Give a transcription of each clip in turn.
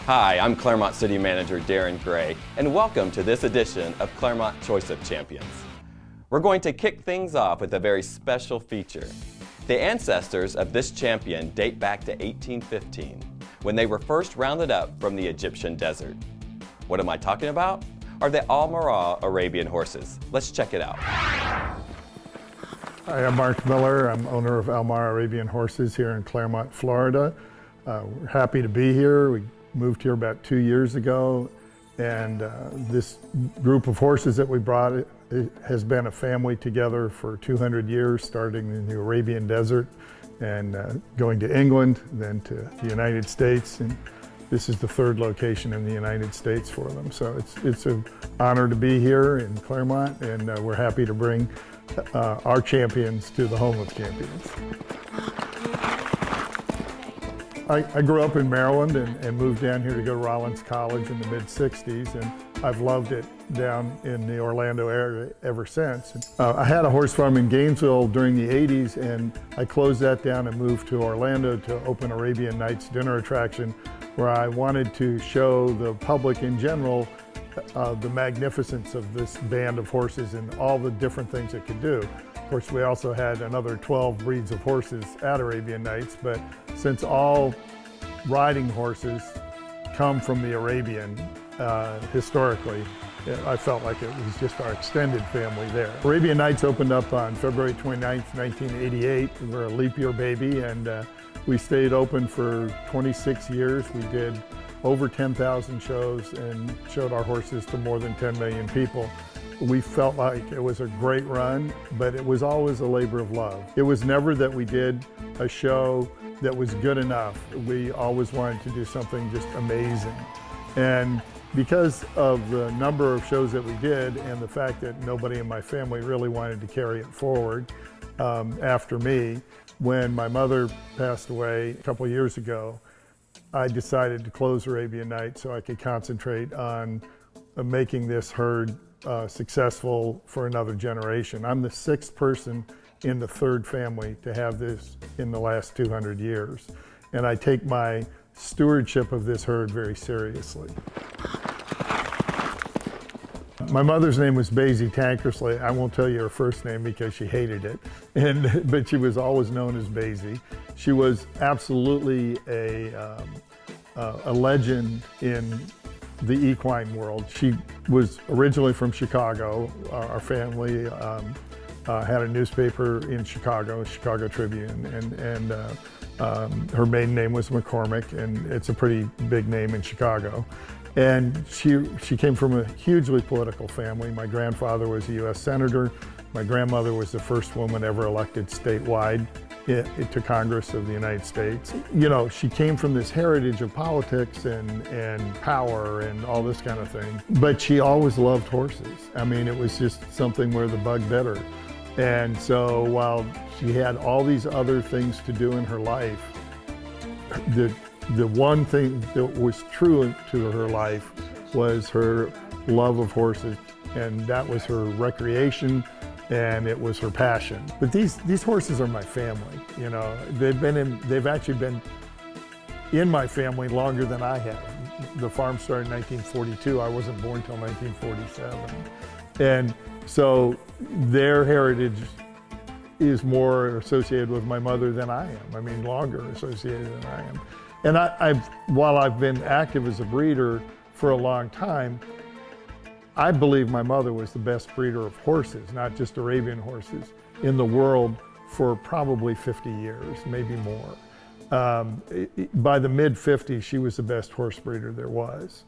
Hi, I'm Claremont City Manager Darren Gray, and welcome to this edition of Claremont Choice of Champions. We're going to kick things off with a very special feature. The ancestors of this champion date back to 1815, when they were first rounded up from the Egyptian desert. What am I talking about? Are the Al-Mirah Arabian horses. Let's check it out. Hi, I'm Mark Miller. I'm owner of Al-Mirah Arabian Horses here in Claremont, Florida. We're happy to be here. We moved here about 2 years ago, and this group of horses that we brought it has been a family together for 200 years, starting in the Arabian desert and going to England, then to the United States, and this is the third location in the United States for them. So it's an honor to be here in Claremont, and we're happy to bring our champions to the home of champions. I grew up in Maryland and moved down here to go to Rollins College in the mid-'60s, and I've loved it down in the Orlando area ever since. I had a horse farm in Gainesville during the 80s, and I closed that down and moved to Orlando to open Arabian Nights dinner attraction, where I wanted to show the public in general the magnificence of this band of horses and all the different things it could do. Of course, we also had another 12 breeds of horses at Arabian Nights, but since all riding horses come from the Arabian historically, I felt like it was just our extended family there. Arabian Nights opened up on February 29th, 1988. We're a leap year baby, and we stayed open for 26 years. We did over 10,000 shows and showed our horses to more than 10 million people. We felt like it was a great run, but it was always a labor of love. It was never that we did a show that was good enough. We always wanted to do something just amazing. And because of the number of shows that we did and the fact that nobody in my family really wanted to carry it forward after me, when my mother passed away a couple years ago, I decided to close Arabian Nights so I could concentrate on making this herd successful for another generation. I'm the sixth person in the third family to have this in the last 200 years. And I take my stewardship of this herd very seriously. My mother's name was Basie Tankersley. I won't tell you her first name because she hated it, but she was always known as Basie. She was absolutely a legend in the equine world. She was originally from Chicago. Our family had a newspaper in Chicago, Chicago Tribune, and her maiden name was McCormick, and it's a pretty big name in Chicago. And she came from a hugely political family. My grandfather was a U.S. Senator. My grandmother was the first woman ever elected statewide to Congress of the United States. You know, she came from this heritage of politics and power and all this kind of thing. But she always loved horses. I mean, it was just something where the bug bit her. And so while she had all these other things to do in her life, the one thing that was true to her life was her love of horses, and that was her recreation, and it was her passion. But these horses are my family. You know, they've actually been in my family longer than I have. The farm started in 1942. I wasn't born until 1947. And so their heritage is more associated with my mother than I am. I mean, longer associated than I am. And while I've been active as a breeder for a long time, I believe my mother was the best breeder of horses, not just Arabian horses, in the world for probably 50 years, maybe more. By the mid-50s, she was the best horse breeder there was.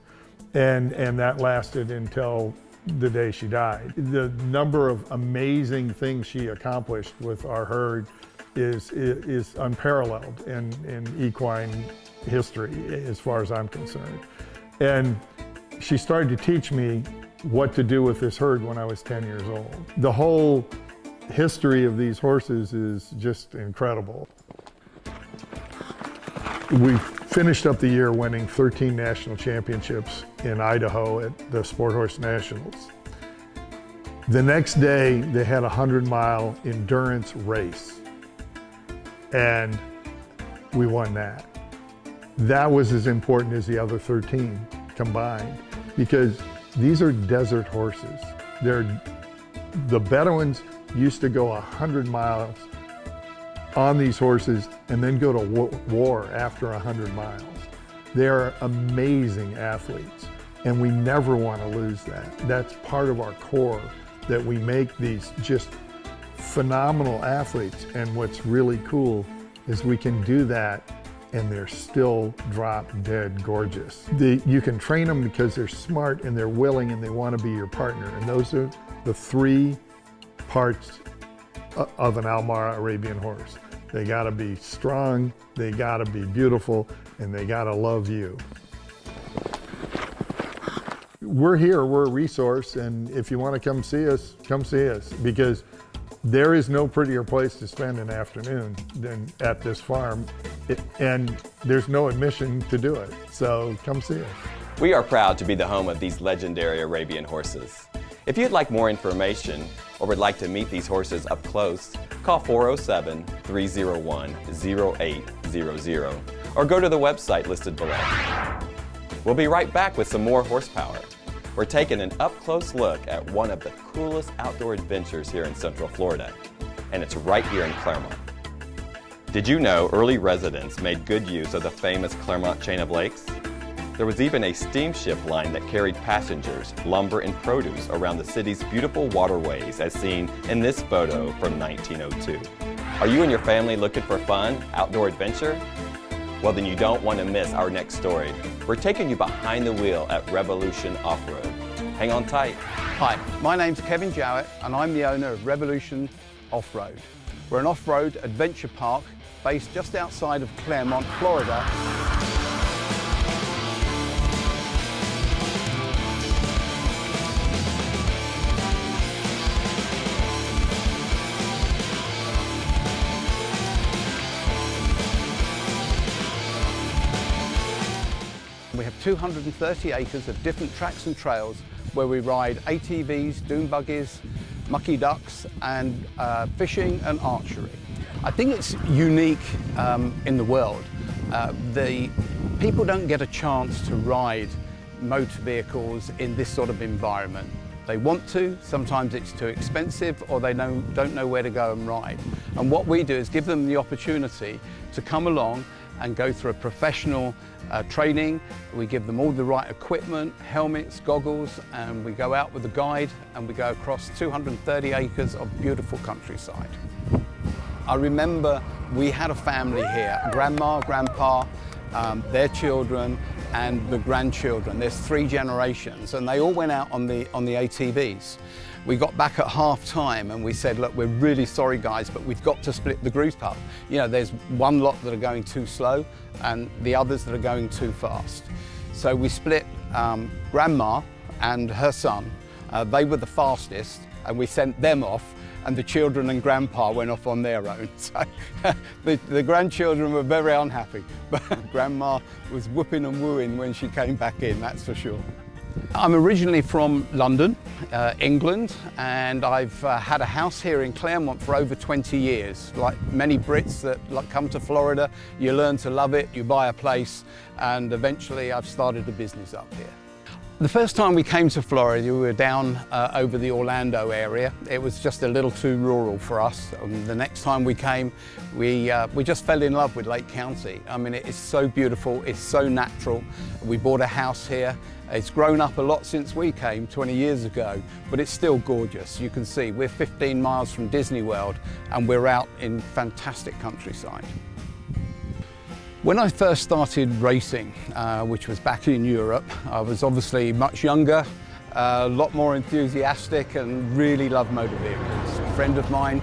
And that lasted until the day she died. The number of amazing things she accomplished with our herd is unparalleled in equine history, as far as I'm concerned. And she started to teach me what to do with this herd when I was 10 years old. The whole history of these horses is just incredible. We finished up the year winning 13 national championships in Idaho at the Sport Horse Nationals. The next day, they had a 100-mile endurance race, and we won that. that was as important as the other 13 combined, because these are desert horses. The Bedouins used to go 100 miles on these horses and then go to war after 100 miles. They're amazing athletes, and we never want to lose that. That's part of our core, that we make these just phenomenal athletes. And what's really cool is we can do that and they're still drop dead gorgeous. You can train them because they're smart and they're willing and they want to be your partner. And those are the 3 parts of an Almara Arabian horse. They gotta be strong, they gotta be beautiful, and they gotta love you. We're here, we're a resource, and if you want to come see us, because there is no prettier place to spend an afternoon than at this farm, and there's no admission to do it, so come see us. We are proud to be the home of these legendary Arabian horses. If you'd like more information or would like to meet these horses up close, call 407-301-0800 or go to the website listed below. We'll be right back with some more horsepower. We're taking an up-close look at one of the coolest outdoor adventures here in Central Florida, and it's right here in Clermont. Did you know early residents made good use of the famous Clermont chain of lakes? There was even a steamship line that carried passengers, lumber, and produce around the city's beautiful waterways, as seen in this photo from 1902. Are you and your family looking for fun, outdoor adventure? Well, then you don't want to miss our next story. We're taking you behind the wheel at Revolution Off-Road. Hang on tight. Hi, my name's Kevin Jowett and I'm the owner of Revolution Off-Road. We're an off-road adventure park based just outside of Clermont, Florida. We have 230 acres of different tracks and trails where we ride ATVs, dune buggies, mucky ducks, and fishing and archery. I think it's unique in the world. The people don't get a chance to ride motor vehicles in this sort of environment. They want to, sometimes it's too expensive, or they don't know where to go and ride. And what we do is give them the opportunity to come along and go through a professional training. We give them all the right equipment, helmets, goggles, and we go out with a guide and we go across 230 acres of beautiful countryside. I remember we had a family here, grandma, grandpa, their children, and the grandchildren. There's 3 generations, and they all went out on the ATVs. We got back at half time and we said, look, we're really sorry guys, but we've got to split the group up. You know, there's one lot that are going too slow and the others that are going too fast. So we split grandma and her son. They were the fastest and we sent them off, and the children and grandpa went off on their own. So the grandchildren were very unhappy, but grandma was whooping and wooing when she came back in, that's for sure. I'm originally from London, England, and I've had a house here in Clermont for over 20 years. Like many Brits that come to Florida, you learn to love it, you buy a place, and eventually I've started a business up here. The first time we came to Florida, we were down over the Orlando area. It was just a little too rural for us. The next time we came, we just fell in love with Lake County. I mean, it is so beautiful, it's so natural. We bought a house here. It's grown up a lot since we came 20 years ago, but it's still gorgeous. You can see we're 15 miles from Disney World and we're out in fantastic countryside. When I first started racing, which was back in Europe, I was obviously much younger, a lot more enthusiastic and really loved motor vehicles. A friend of mine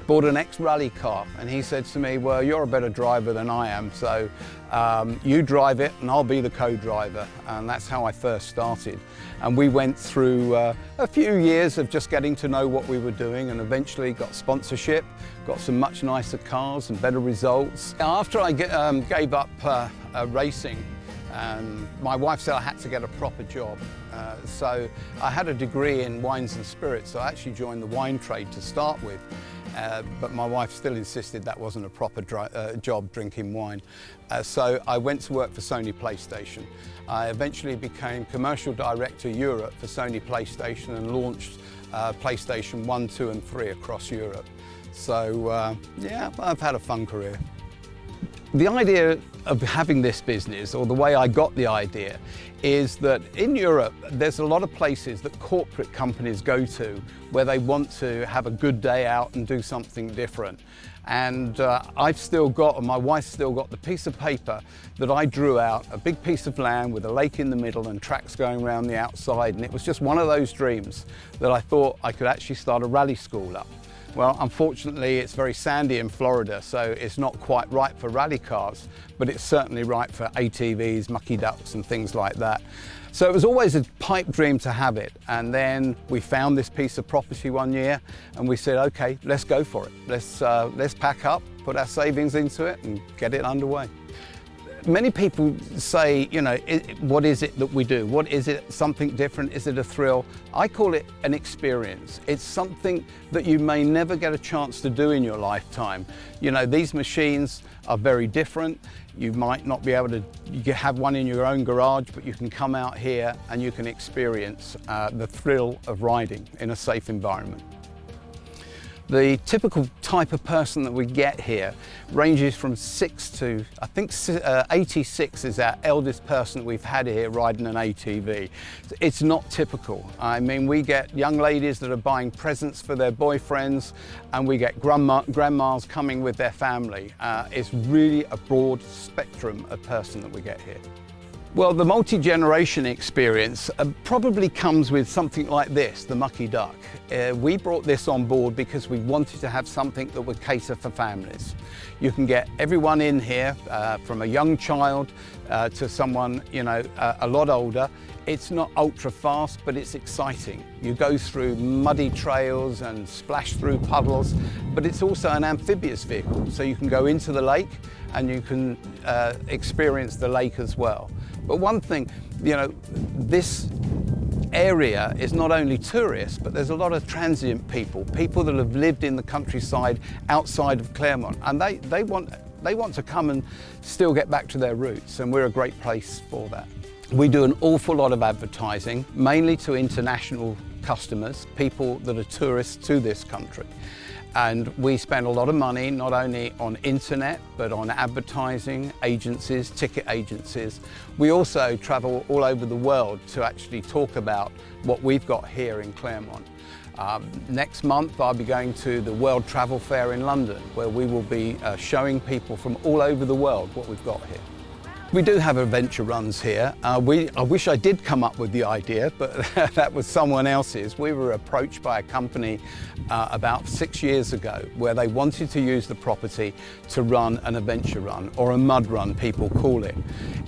bought an ex-rally car and he said to me, well, you're a better driver than I am, so you drive it and I'll be the co-driver. And that's how I first started. And we went through a few years of just getting to know what we were doing, and eventually got sponsorship, got some much nicer cars and better results. After I gave up racing, my wife said I had to get a proper job. So I had a degree in wines and spirits, so I actually joined the wine trade to start with. but my wife still insisted that wasn't a proper job, drinking wine. So I went to work for Sony PlayStation. I eventually became Commercial Director Europe for Sony PlayStation and launched PlayStation 1, 2 and 3 across Europe. So yeah, I've had a fun career. The idea of having this business, or the way I got the idea, is that in Europe there's a lot of places that corporate companies go to where they want to have a good day out and do something different. And I've still got, and my wife's still got, the piece of paper that I drew out, a big piece of land with a lake in the middle and tracks going around the outside, and it was just one of those dreams that I thought I could actually start a rally school up. Well, unfortunately, it's very sandy in Florida, so it's not quite right for rally cars, but it's certainly right for ATVs, mucky ducks and things like that. So it was always a pipe dream to have it. And then we found this piece of property one year and we said, okay, let's go for it. Let's pack up, put our savings into it and get it underway. Many people say, you know, what is it that we do? What is it? Something different? Is it a thrill? I call it an experience. It's something that you may never get a chance to do in your lifetime. You know, these machines are very different. You might not be able to have one in your own garage, but you can come out here and you can experience the thrill of riding in a safe environment. The typical type of person that we get here ranges from 6 to, I think 86 is our eldest person that we've had here riding an ATV. It's not typical. I mean, we get young ladies that are buying presents for their boyfriends, and we get grandmas coming with their family. It's really a broad spectrum of person that we get here. Well, the multi-generation experience probably comes with something like this, the mucky duck. We brought this on board because we wanted to have something that would cater for families. You can get everyone in here, from a young child to someone, you know, a lot older. It's not ultra fast, but it's exciting. You go through muddy trails and splash through puddles, but it's also an amphibious vehicle, so you can go into the lake and you can experience the lake as well. But one thing, you know, this area is not only tourists, but there's a lot of transient people that have lived in the countryside outside of Claremont, and they want to come and still get back to their roots, and we're a great place for that. We do an awful lot of advertising, mainly to international customers, people that are tourists to this country. And we spend a lot of money, not only on internet, but on advertising, agencies, ticket agencies. We also travel all over the world to actually talk about what we've got here in Claremont. Next month, I'll be going to the World Travel Fair in London, where we will be showing people from all over the world what we've got here. We do have adventure runs here. I wish I did come up with the idea, but that was someone else's. We were approached by a company about 6 years ago where they wanted to use the property to run an adventure run, or a mud run, people call it.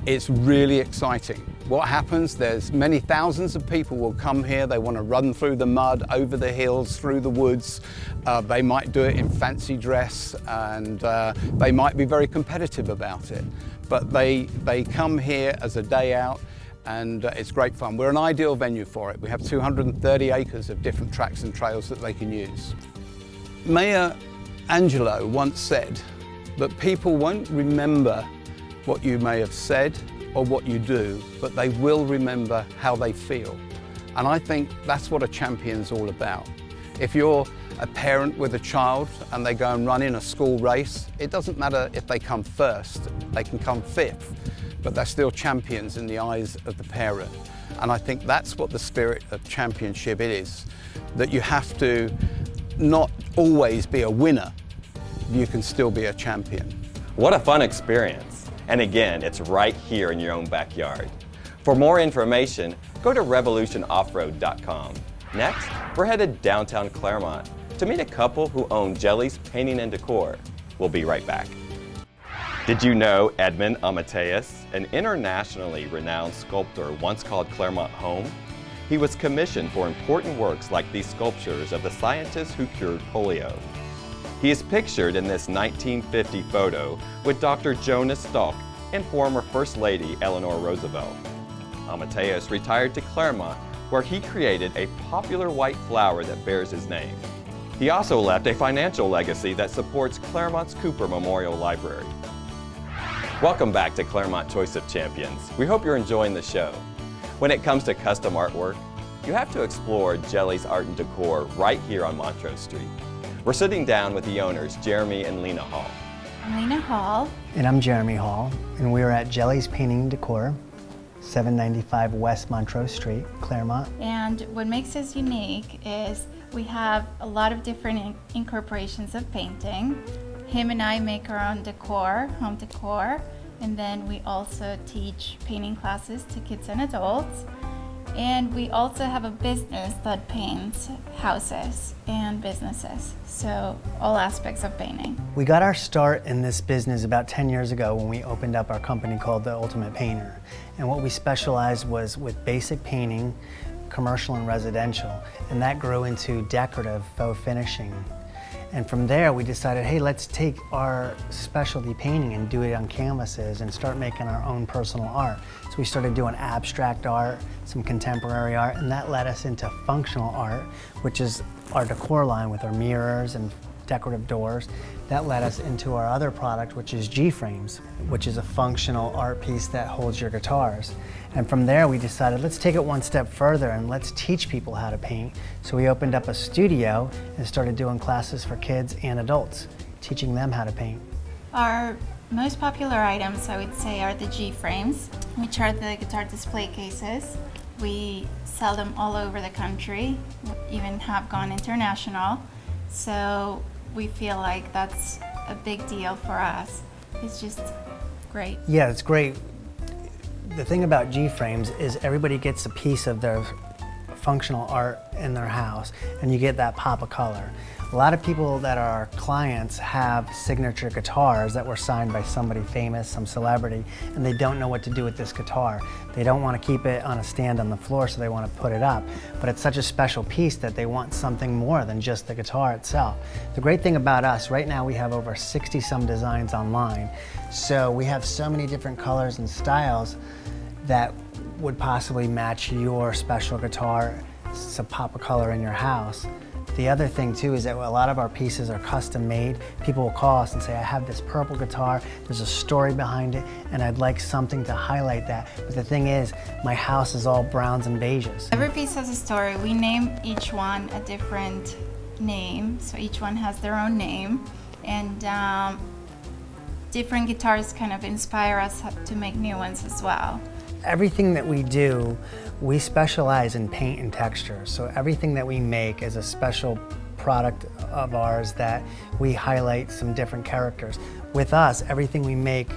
It's really exciting. What happens, there's many thousands of people will come here. They want to run through the mud, over the hills, through the woods. They might do it in fancy dress, and they might be very competitive about it. But they come here as a day out, and it's great fun. We're an ideal venue for it. We have 230 acres of different tracks and trails that they can use. Mayor Angelo once said that people won't remember what you may have said or what you do, but they will remember how they feel. And I think that's what a champion's all about. If you're a parent with a child and they go and run in a school race, it doesn't matter if they come first, they can come fifth, but they're still champions in the eyes of the parent. And I think that's what the spirit of championship is, that you have to not always be a winner, you can still be a champion. What a fun experience. And again, it's right here in your own backyard. For more information, go to revolutionoffroad.com. Next, we're headed downtown Claremont to meet a couple who own Jelly's Painting and Decor. We'll be right back. Did you know Edmond Amateus, an internationally renowned sculptor, once called Claremont home? He was commissioned for important works like these sculptures of the scientist who cured polio. He is pictured in this 1950 photo with Dr. Jonas Salk and former First Lady Eleanor Roosevelt. Amateus retired to Claremont, where he created a popular white flower that bears his name. He also left a financial legacy that supports Claremont's Cooper Memorial Library. Welcome back to Claremont Choice of Champions. We hope you're enjoying the show. When it comes to custom artwork, you have to explore Jelly's Art and Decor right here on Montrose Street. We're sitting down with the owners, Jeremy and Lena Hall. I'm Lena Hall. And I'm Jeremy Hall, and we are at Jelly's Painting and Decor, 795 West Montrose Street, Claremont. And what makes us unique is we have a lot of different incorporations of painting. Him and I make our own decor, home decor, and then we also teach painting classes to kids and adults. And we also have a business that paints houses and businesses, so all aspects of painting. We got our start in this business about 10 years ago when we opened up our company called The Ultimate Painter. And what we specialized was with basic painting, commercial and residential, and that grew into decorative faux finishing. And from there we decided, hey, let's take our specialty painting and do it on canvases and start making our own personal art. So we started doing abstract art, some contemporary art, and that led us into functional art, which is our decor line with our mirrors and decorative doors. That led us into our other product, which is G-frames, which is a functional art piece that holds your guitars. And from there we decided, let's take it one step further and let's teach people how to paint. So we opened up a studio and started doing classes for kids and adults, teaching them how to paint. Our most popular items, I would say, are the G-frames, which are the guitar display cases. We sell them all over the country, even have gone international. So we feel like that's a big deal for us. It's just great. Yeah, it's great. The thing about G-frames is everybody gets a piece of their functional art in their house, and you get that pop of color. A lot of people that are our clients have signature guitars that were signed by somebody famous, some celebrity, and they don't know what to do with this guitar. They don't want to keep it on a stand on the floor, so they want to put it up. But it's such a special piece that they want something more than just the guitar itself. The great thing about us, right now we have over 60 some designs online. So we have so many different colors and styles that would possibly match your special guitar, some pop of color in your house. The other thing too is that a lot of our pieces are custom made. People will call us and say, I have this purple guitar, there's a story behind it, and I'd like something to highlight that. But the thing is, my house is all browns and beiges. Every piece has a story. We name each one a different name, so each one has their own name. And different guitars kind of inspire us to make new ones as well. Everything that we do, we specialize in paint and texture. So everything that we make is a special product of ours that we highlight some different characters. With us, everything we make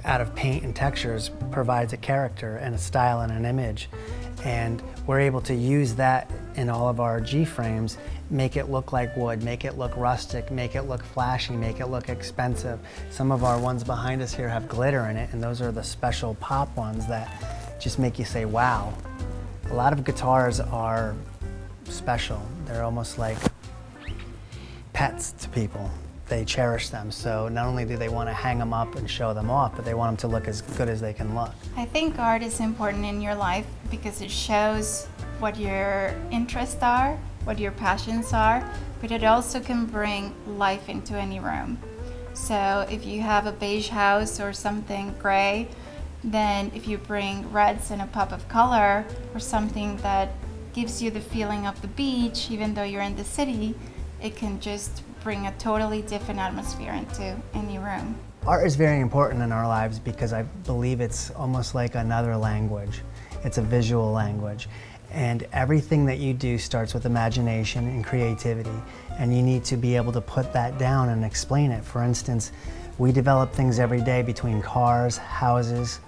out of paint and textures provides a character and a style and an image. And we're able to use that in all of our G-frames, make it look like wood, make it look rustic, make it look flashy, make it look expensive. Some of our ones behind us here have glitter in it, and those are the special pop ones that just make you say, wow. A lot of guitars are special. They're almost like pets to people. They cherish them, so not only do they want to hang them up and show them off, but they want them to look as good as they can look. I think art is important in your life because it shows what your interests are, what your passions are, but it also can bring life into any room. So if you have a beige house or something gray, then if you bring reds and a pop of color or something that gives you the feeling of the beach, even though you're in the city, it can just bring a totally different atmosphere into any room. Art is very important in our lives because I believe it's almost like another language. It's a visual language. And everything that you do starts with imagination and creativity. And you need to be able to put that down and explain it. For instance, we develop things every day between cars, houses,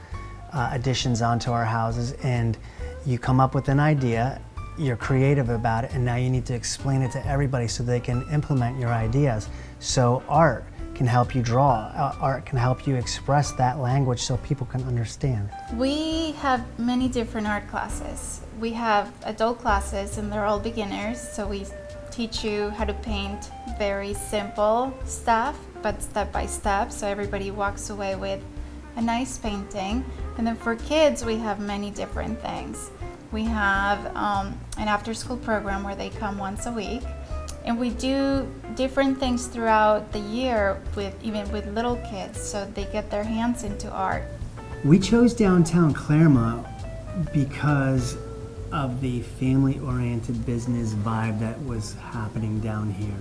additions onto our houses, and you come up with an idea, you're creative about it, and now you need to explain it to everybody so they can implement your ideas. So art can help you draw. Art can help you express that language so people can understand. We have many different art classes. We have adult classes and they're all beginners, so we teach you how to paint very simple stuff, but step by step, so everybody walks away with a nice painting. And then for kids, we have many different things. We have an after-school program where they come once a week, And we do different things throughout the year even with little kids, so they get their hands into art. We chose downtown Claremont because of the family-oriented business vibe that was happening down here.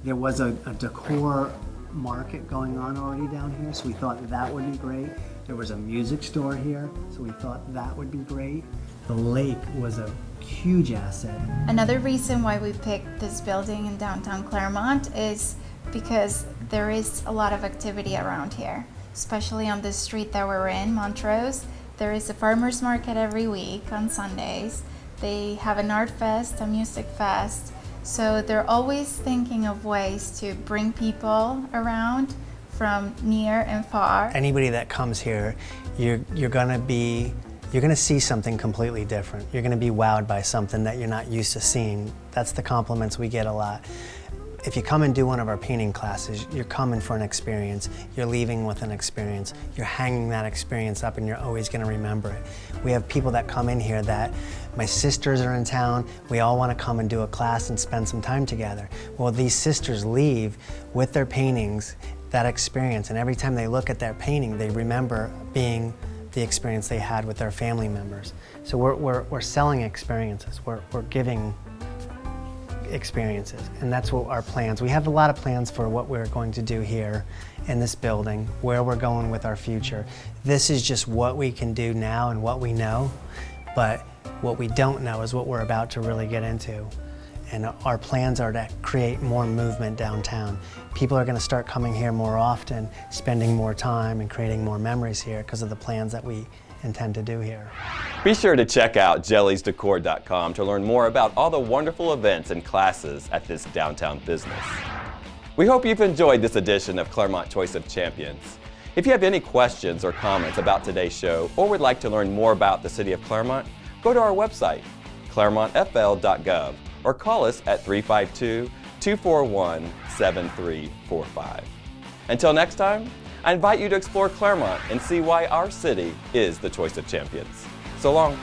There was a decor market going on already down here, so we thought that would be great. There was a music store here, so we thought that would be great. The lake was a huge asset. Another reason why we picked this building in downtown Claremont is because there is a lot of activity around here, especially on this street that we're in, Montrose. There is a farmer's market every week on Sundays. They have an art fest, a music fest. So they're always thinking of ways to bring people around from near and far. Anybody that comes here, you're gonna see something completely different. You're gonna be wowed by something that you're not used to seeing. That's the compliments we get a lot. If you come and do one of our painting classes, you're coming for an experience. You're leaving with an experience. You're hanging that experience up and you're always gonna remember it. We have people that come in here that, my sisters are in town, we all wanna come and do a class and spend some time together. Well, these sisters leave with their paintings, that experience, and every time they look at their painting, they remember being the experience they had with their family members. So we're selling experiences, we're giving experiences, and that's what our plans. We have a lot of plans for what we're going to do here in this building, where we're going with our future. This is just what we can do now and what we know, but what we don't know is what we're about to really get into. And our plans are to create more movement downtown. People are going to start coming here more often, spending more time and creating more memories here because of the plans that we intend to do here. Be sure to check out jellysdecor.com to learn more about all the wonderful events and classes at this downtown business. We hope you've enjoyed this edition of Claremont Choice of Champions. If you have any questions or comments about today's show or would like to learn more about the City of Claremont, go to our website, claremontfl.gov, or call us at 352-241-7345. Until next time, I invite you to explore Claremont and see why our city is the choice of champions. So long.